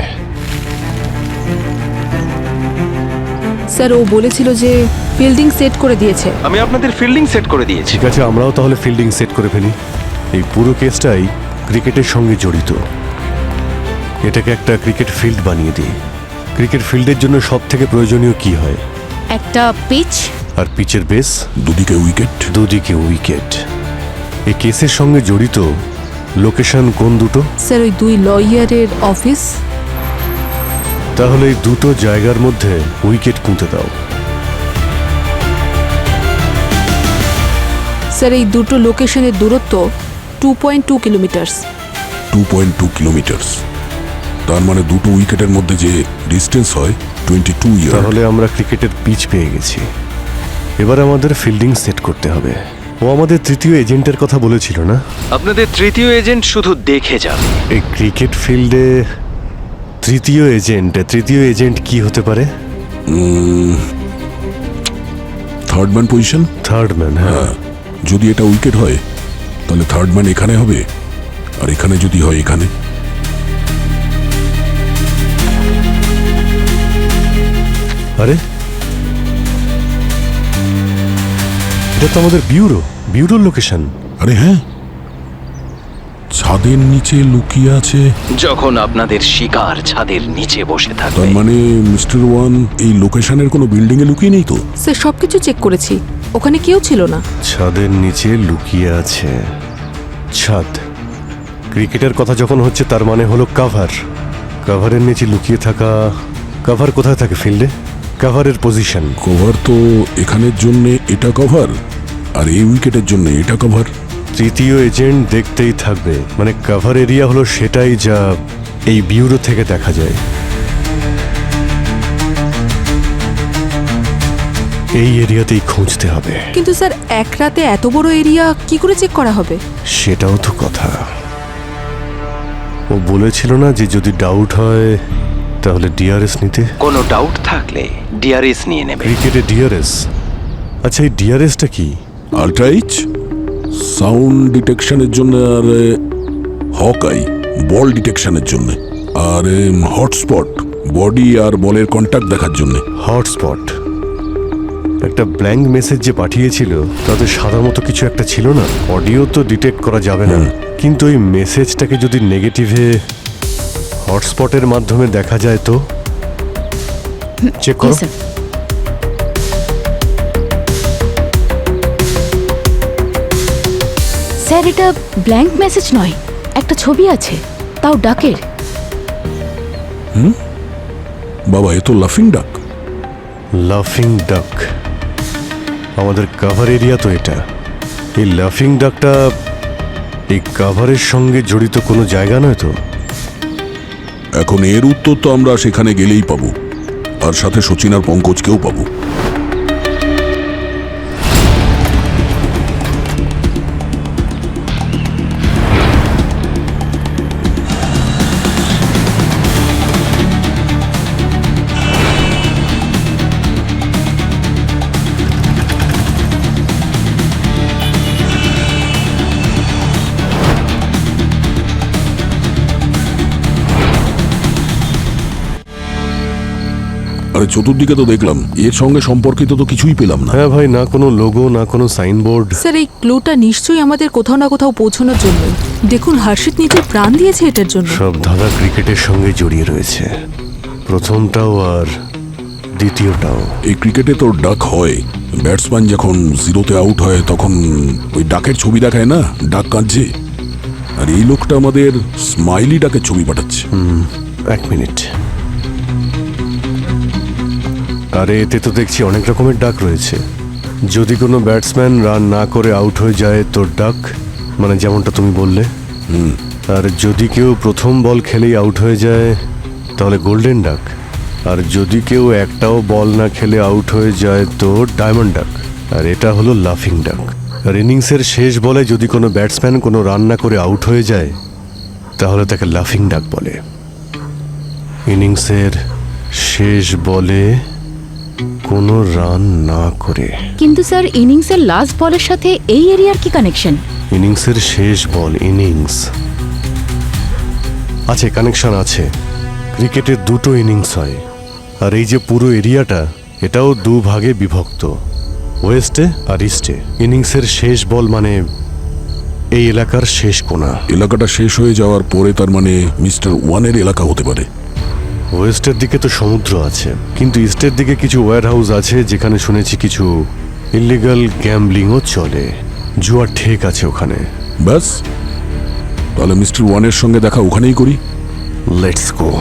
স্যার ও বলেছিল যে ফিল্ডিং সেট করে দিয়েছে। আমি আপনাদের ফিল্ডিং সেট করে দিয়েছি। ঠিক আছে, আমরাও তাহলে ফিল্ডিং সেট করে ফেলি। এই পুরো কেসটাই ক্রিকেটের সঙ্গে জড়িত। এটাকে একটা ক্রিকেট ফিল্ড বানিয়ে দিই। ক্রিকেট ফিল্ডের জন্য সব থেকে প্রয়োজনীয় কি হয়? একটা পিচ আর পিচের বেস, দুদিকে উইকেট। দুদিকে উইকেট। এই কেসের সঙ্গে জড়িত লোকেশন কোন দুটো? স্যার ওই দুই লয়ারের অফিস। তাহলে এই দুটো জায়গার মধ্যে উইকেট পুঁতে দাও। স্যার এই দুটো লোকেশনের দূরত্ব 2.2 কিলোমিটার। 2.2 কিলোমিটার, তার মানে দুটো উইকেটের মধ্যে যে ডিস্টেন্স হয় 22 ইয়ার। তাহলে আমরা ক্রিকেটের পিচ পেয়ে গেছি। এবার আমাদের ফিল্ডিং সেট করতে হবে। ও আমাদের তৃতীয় এজেন্টের কথা বলেছিল না? আপনাদের তৃতীয় এজেন্ট শুধু দেখে যান। এই ক্রিকেট ফিল্ডে তৃতীয় এজেন্ট কি হতে পারে? Third man position. Third man, হ্যাঁ। যদি এটা উইকেট হয় তাহলে থার্ড ম্যান এখানে হবে, আর এখানে যদি হয় এখানে। আরে এটা তো আমাদের বিউরোর লোকেশন। আরে হ্যাঁ, ছাদের নিচে লুকিয়ে আছে। যখন আপনাদের শিকার ছাদের নিচে বসে থাকবে। তার মানে মিস্টার ওয়ান এই লোকেশনের কোনো বিল্ডিং এ লুকিয়ে নেই তো? স্যার সবকিছু চেক করেছি, ওখানে কেউ ছিল না। ছাদের নিচে লুকিয়ে আছে। ছাদ, ক্রিকেটের কথা যখন হচ্ছে তার মানে হলো কাভারের নিচে লুকিয়ে থাকা। কাভার কোথায় থাকে ফিল্ডে? কাভারের পজিশন। কভার তো এখানের জন্য এটা কভার, আর এই উইকেটের জন্য এটা কভার। তৃতীয় এজেন্ট দেখতেই থাকবে, মানে কাভার এরিয়া হলো সেটাই যা এই বিউরো থেকে দেখা যায়। এই এরিয়াতেই খুঁজতে হবে। কিন্তু স্যার এক রাতে এত বড় এরিয়া কি করে চেক করা হবে? সেটাও তো কথা। ও বলেছিল না যে যদি ডাউট হয় তাহলে ডিআরএস নিতে। কোনো ডাউট থাকলে ডিআরএস নিয়ে নেবে। ক্রিকেটে ডিআরএস? আচ্ছা, এই ডিআরএসটা কি? আল্ট্রাইচ সাউন্ড ডিটেকশনের জন্য, আর হকাই বল ডিটেকশনের জন্য, আর হটস্পট বডি আর বলের কন্ট্যাক্ট দেখার জন্য। হটস্পট? একটা ব্ল্যাঙ্ক মেসেজ যে পাঠিয়েছিল তাতে সাদা মতো কিছু একটা ছিল না? অডিও তো ডিটেক্ট করা যাবে না, কিন্তু ওই মেসেজটাকে যদি নেগেটিভে হটস্পটের মাধ্যমে দেখা যায় তো চেক করো। স্যার এটা ব্ল্যাঙ্ক মেসেজ নয়, একটা ছবি আছে, তাও ডাকের। বাবা, এ তো লাফিং ডাক। লাফিং ডাক? আমাদের কাভার এরিয়া তো এটা। এই লাফিং ডাকটা এই কাভারের সঙ্গে জড়িত কোনো জায়গা নয় তো? এখন এর উত্তর তো আমরা সেখানে গেলেই পাবো, আর সাথে সচিন আর পঙ্কজকেও পাবো। আরে চতুর্দিকে তো দেখলাম, এর সঙ্গে সম্পর্কিত তো কিছুই পেলাম না। হ্যাঁ ভাই, না কোনো লোগো, না কোনো সাইনবোর্ড। স্যার এই ক্লুটা নিশ্চয়ই আমাদের কোথাও না কোথাও পৌঁছানোর জন্য। দেখুন, হর্ষিত নিজের প্রাণ দিয়েছে এটার জন্য। সব ধাঁধা ক্রিকেটের সঙ্গে জড়িয়ে রয়েছে, প্রথমটাও আর দ্বিতীয়টাও। এই ক্রিকেটে তো ডাক হয়, ব্যাটসম্যান যখন জিরোতে আউট হয় তখন ওই ডাকের ছবি দেখায় না, ডাক কাঁদছে। আর এই লোকটা আমাদের স্মাইলি ডাকের ছবি পাঠাচ্ছে। এক মিনিট, আরে এতে তো দেখছি অনেক রকমের ডাক রয়েছে। যদি কোনো ব্যাটসম্যান রান না করে আউট হয়ে যায় তোর ডাক, মানে যেমনটা তুমি বললে। আর যদি কেউ প্রথম বল খেলেই আউট হয়ে যায় তাহলে গোল্ডেন ডাক। আর যদি কেউ একটাও বল না খেলে আউট হয়ে যায় তো ডায়মন্ড ডাক। আর এটা হলো লাফিং ডাক। আর ইনিংসের শেষ বলে যদি কোনো ব্যাটসম্যান কোনো রান না করে আউট হয়ে যায় তাহলে তাকে লাফিং ডাক বলে। ইনিংসের শেষ বলে কোনো রান না করে। কিন্তু স্যার ইনিংসের লাস্ট বলের সাথে এই এরিয়ার কি কানেকশন? ইনিংসের শেষ বল, ইনিংস আছে, কানেকশন আছে। ক্রিকেটের দুটো ইনিংস হয়, আর এই যে পুরো এরিয়াটা এটাও দুভাগে বিভক্ত, ওয়েস্টে আর ইস্টে। ইনিংসের শেষ বল মানে এই এলাকার শেষ কোণা। এলাকাটা শেষ হয়ে যাওয়ার পরে তার মানে মিস্টার ওয়ানের এলাকা হতে পারে। ওয়েস্টের দিকে তো সমুদ্র আছে, কিন্তু ইস্টের দিকে কিছু ওয়্যার হাউস আছে যেখানে শুনেছি কিছু ইলিগাল গ্যাম্বলিংও চলে। জুয়ার ঠেক আছে ওখানে। ব্যাস, তাহলে মিস্টার ওয়ানের সঙ্গে দেখা ওখানেই করি। Let's go.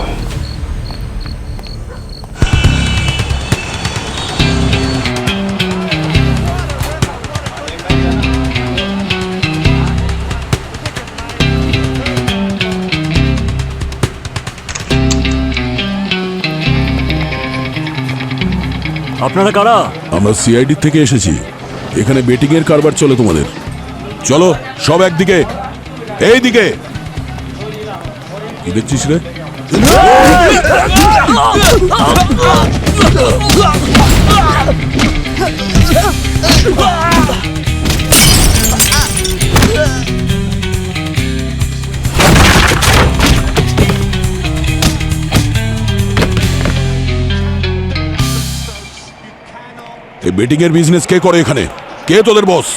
আপনারা কারা? আমরা সিআইডি থেকে এসেছি, এখানে বেটিং এর কারবার চলে তোমাদের। চলো সব একদিকে, এই দিকে। কি দেখছিস রে? এই বেটিং এর বিজনেস কে করে এখানে? কে তোদের বস?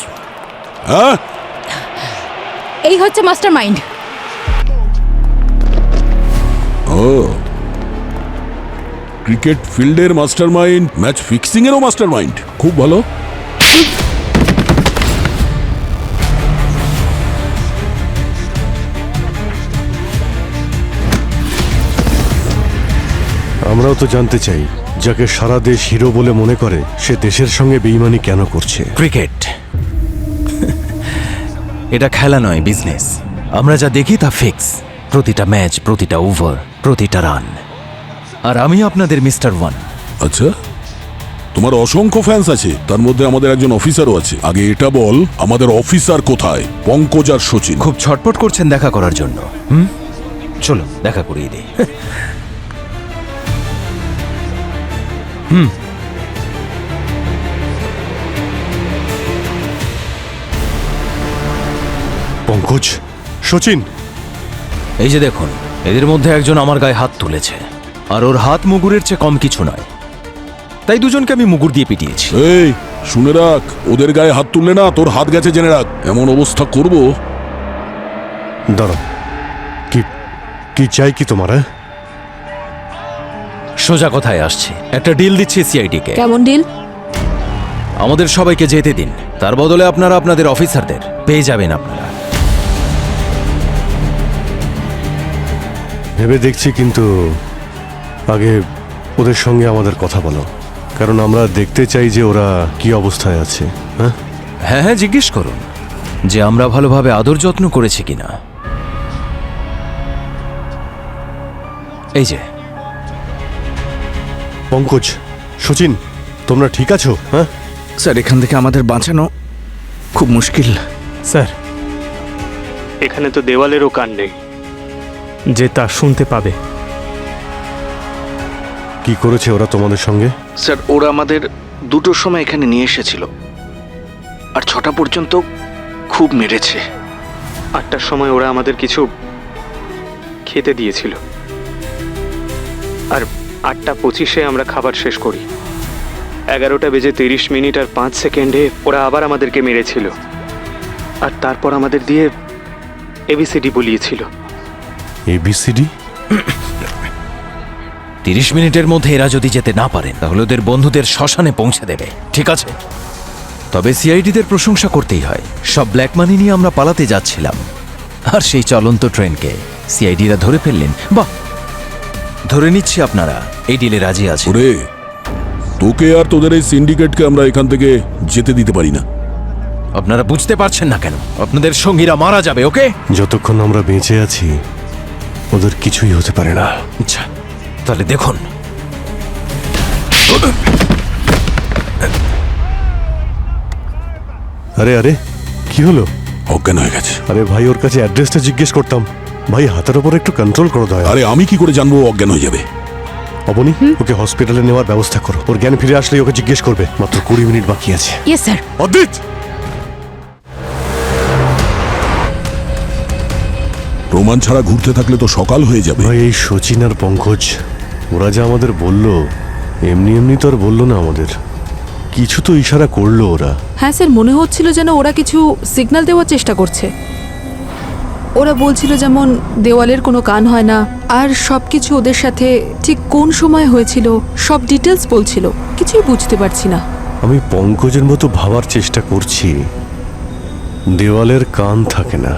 হ্যাঁ, এই হচ্ছে মাস্টার মাইন্ড। ও, ক্রিকেট ফিল্ডের মাস্টার মাইন্ড, ম্যাচ ফিক্সিং এরও মাস্টার মাইন্ড। খুব ভালো। আমরাও তো জানতে চাই, যাকে সারা দেশ হিরো বলে মনে করে সে দেশের সঙ্গে বেইমানি কেন করছে। ক্রিকেট এটা খেলা নয়, বিজনেস। আমরা যা দেখি তা ফিক্স, প্রতিটা ম্যাচ, প্রতিটা ওভার, প্রতিটা রান। আর আমি আপনাদের মিস্টার ওয়ান। আচ্ছা, তোমার অসংখ্য ফ্যান্স আছে, তার মধ্যে আমাদের একজন অফিসারও আছে। আগে এটা বল, আমাদের অফিসার কোথায়? পঙ্কজ আর সচিন। খুব ছটপট করছেন দেখা করার জন্য। চলো দেখা করিয়ে দিই। পঙ্কজ, সচিন, এই যে দেখুন, এদের মধ্যে একজন আমার গায়ে হাত তুলেছে, আর ওর হাত মুগুরের চেয়ে কম কিছু নয়। তাই দুজনকে আমি মুগুর দিয়ে পিটিয়েছি। এই শুনে রাখ, ওদের গায়ে হাত তুললে না তোর হাত গেছে জেনে রাখ। এমন অবস্থা করব। দাঁড়াও, কি কি চাই কি তোমার? সোজা কথায় আসছে, একটা ডিল দিচ্ছি সিআইডি কে। কেমন ডিল? আমাদের সবাইকে যেতে দিন, তার বদলে আপনারা আপনাদের অফিসারদের পেয়ে যাবেন আপনারা। ভেবে দেখছি, কিন্তু আগে ওদের সঙ্গে আমাদের কথা বলো, কারণ আমরা দেখতে চাই যে ওরা কি অবস্থায় আছে। হ্যাঁ হ্যাঁ হ্যাঁ, জিজ্ঞেস করুন যে আমরা ভালোভাবে আদর যত্ন করেছি কিনা। এই যে পঙ্কজ, সচিন, তোমরা ঠিক আছো? হ্যাঁ স্যার, এখান থেকে আমাদের বাঁচানো খুব মুশকিল। স্যার, এখানে তো দেওয়ালেরও কান নেই যে তা শুনতে পাবে। কি করেছে ওরা তোমাদের সঙ্গে? স্যার, ওরা আমাদের 2টোর সময় এখানে নিয়ে এসেছিল, আর 6টা পর্যন্ত খুব মেরেছে। 8টার সময় ওরা আমাদের কিছু খেতে দিয়েছিল, আর 8:25 আমরা খাবার শেষ করি। 11:30 আর 5 সেকেন্ডে ওরা আবার আমাদেরকে মেরেছিল, আর তারপর আমাদের দিয়ে এবিসিডি বলিয়েছিল। এবিসিডি? 30 মিনিটের মধ্যে এরা যদি যেতে না পারেন, তাহলে ওদের বন্ধুদের শ্মশানে পৌঁছে দেবে, ঠিক আছে? তবে সিআইডিদের প্রশংসা করতেই হয়, সব ব্ল্যাক মানি নিয়ে আমরা পালাতে যাচ্ছিলাম, আর সেই চলন্ত ট্রেনকে সিআইডিরা ধরে ফেললেন। বাহ, ধরে নিচ্ছি আপনারা এই ডিলে রাজি আছেন। ওরে, তোকে আর তোদের এই সিন্ডিকেটকে আমরা এখান থেকে যেতে দিতে পারি না। আপনারা বুঝতে পারছেন না কেন? আপনাদের সঙ্গীরা মারা যাবে। ওকে, যতক্ষণ আমরা বেঁচে আছি ওদের কিছুই হতে পারে না। আচ্ছা, তাহলে দেখুন। আরে আরে, কি হলো? অজ্ঞান হয়ে গেছে। আরে ভাই, ওর কাছে অ্যাড্রেসটা জিজ্ঞেস করতাম। ভাই, হাতের ওপর একটু কন্ট্রোল করো দয়া। আরে আমি কি করে জানবো অজ্ঞান হয়ে যাবে? অবনী, ওকে হসপিটালে নেওয়ার ব্যবস্থা করো। ওর জ্ঞান ফিরে আসলেই ওকে জিজ্ঞেস করবে। মাত্র 20 মিনিট বাকি আছে। Yes sir. অদিত, প্রমাণ ছাড়া ঘুরতে থাকলে তো সকাল হয়ে যাবে। ভাই, এই সচিন আর পঙ্কজ ওরা যা আমাদের বললো, এমনি এমনি তো আর বললো না আমাদের, কিছু তো ইশারা করলো ওরা। হ্যাঁ স্যার, মনে হচ্ছিল যেন ওরা কিছু সিগন্যাল দেওয়ার চেষ্টা করছে। ওরা বলছিল যেমন দেওয়ালের কোনো কান হয় না, আর সব কিছু ওদের সাথে ঠিক কোন সময় হয়েছিল সব ডিটেলস বলছিল। কিছুই বুঝতে পারছি না। আমি পঙ্কজের মতো ভাবার চেষ্টা করছি। দেওয়ালের কান থাকে না,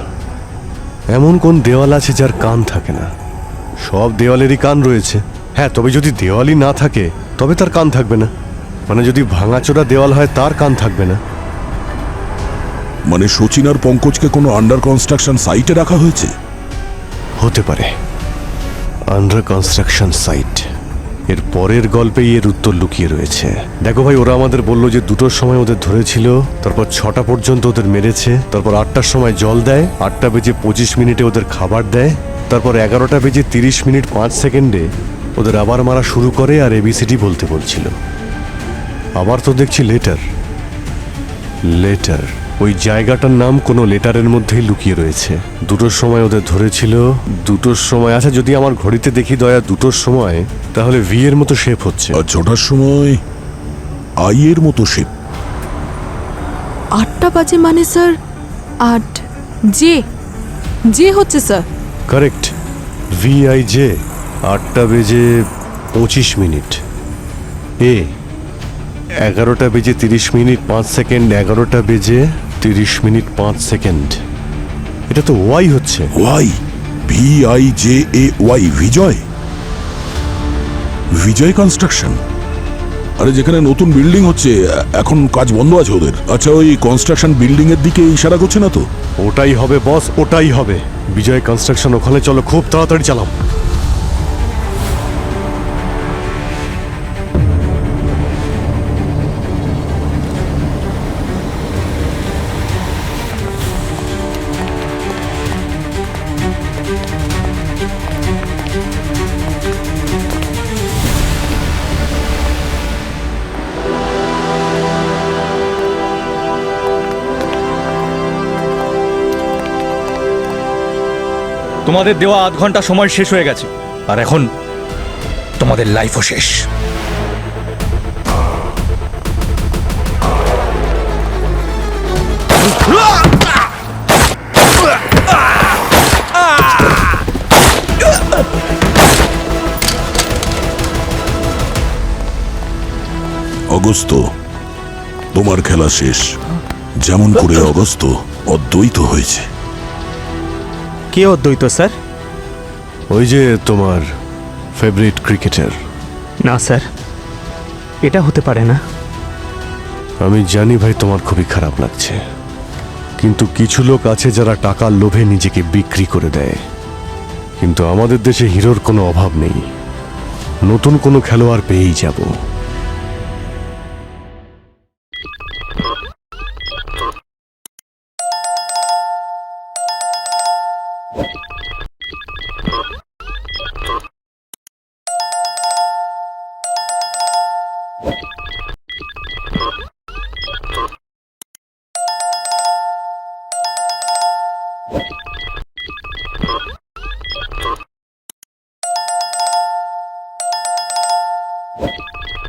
এমন কোন দেওয়াল আছে যার কান থাকে না? সব দেওয়ালেরই কান রয়েছে। হ্যাঁ, তবে যদি দেওয়ালই না থাকে তবে তার কান থাকবে না। মানে যদি ভাঙাচোরা দেওয়াল হয় তার কান থাকবে না। মানে সচিন আর পঙ্কজকে কোনো আন্ডার কনস্ট্রাকশন সাইটে রাখা হয়েছে? হতে পারে, আন্ডার কনস্ট্রাকশন সাইট। এর পরের গল্পেই এর উত্তর লুকিয়ে রয়েছে। দেখো ভাই, ওরা আমাদের বলল যে 2টোর সময় ওদের ধরেছিল, তারপর 6টা পর্যন্ত ওদের মেরেছে, তারপর 8টার সময় জল দেয়, 8:25 ওদের খাবার দেয়, তারপর 11:30 5 সেকেন্ডে ওদের আবার মারা শুরু করে, আর এবিসিডি বলতে বলছিল। আবার তো দেখছি লেটার। ওই জায়গাটার নাম কোনো লেটারের মধ্যেই লুকিয়ে রয়েছে। 2টোর সময় ওদের ধরেছিল, 2টোর সময়, আচ্ছা যদি আমার ঘড়িতে দেখি দয়া 2টোর সময়, তাহলে ভি এর মতো শেপ হচ্ছে। আর 6টার সময় আই এর মতো শেপ। 8টা বাজে মানে স্যার 8 জে হচ্ছে স্যার। Correct, VIJ। 8:25 এ 11:30 5 সেকেন্ড, 11:30 5 সেকেন্ড। এটা তো ওয়াই হচ্ছে। ওয়াই, VIJAY, বিজয়। বিজয় কনস্ট্রাকশন। আরে যেখানে নতুন বিল্ডিং হচ্ছে, এখন কাজ বন্ধ আছে ওদের। আচ্ছা, ওই কনস্ট্রাকশন বিল্ডিং এর দিকে ইশারা করছে না তো? ওটাই হবে বস, ওটাই হবে। বিজয় কনস্ট্রাকশন, ওখানে চলো, খুব তাড়াতাড়ি চালাও। তোমাদের দেওয়া আধ ঘন্টা সময় শেষ হয়ে গেছে, আর এখন তোমাদের লাইফও শেষ। অগস্ত, তোমার খেলা শেষ। যেমন করে অগস্ত অদ্বৈত হয়েছে। কে অদ্বৈত স্যার? ওই যে তোমার ফেভারিট ক্রিকেটার। না স্যার, এটা হতে পারে না। আমি জানি ভাই তোমার খুবই খারাপ লাগছে, কিন্তু কিছু লোক আছে যারা টাকার লোভে নিজেকে বিক্রি করে দেয়। কিন্তু আমাদের দেশে হিরোর কোনো অভাব নেই, নতুন কোনো খেলোয়াড় পেয়েই যাব। you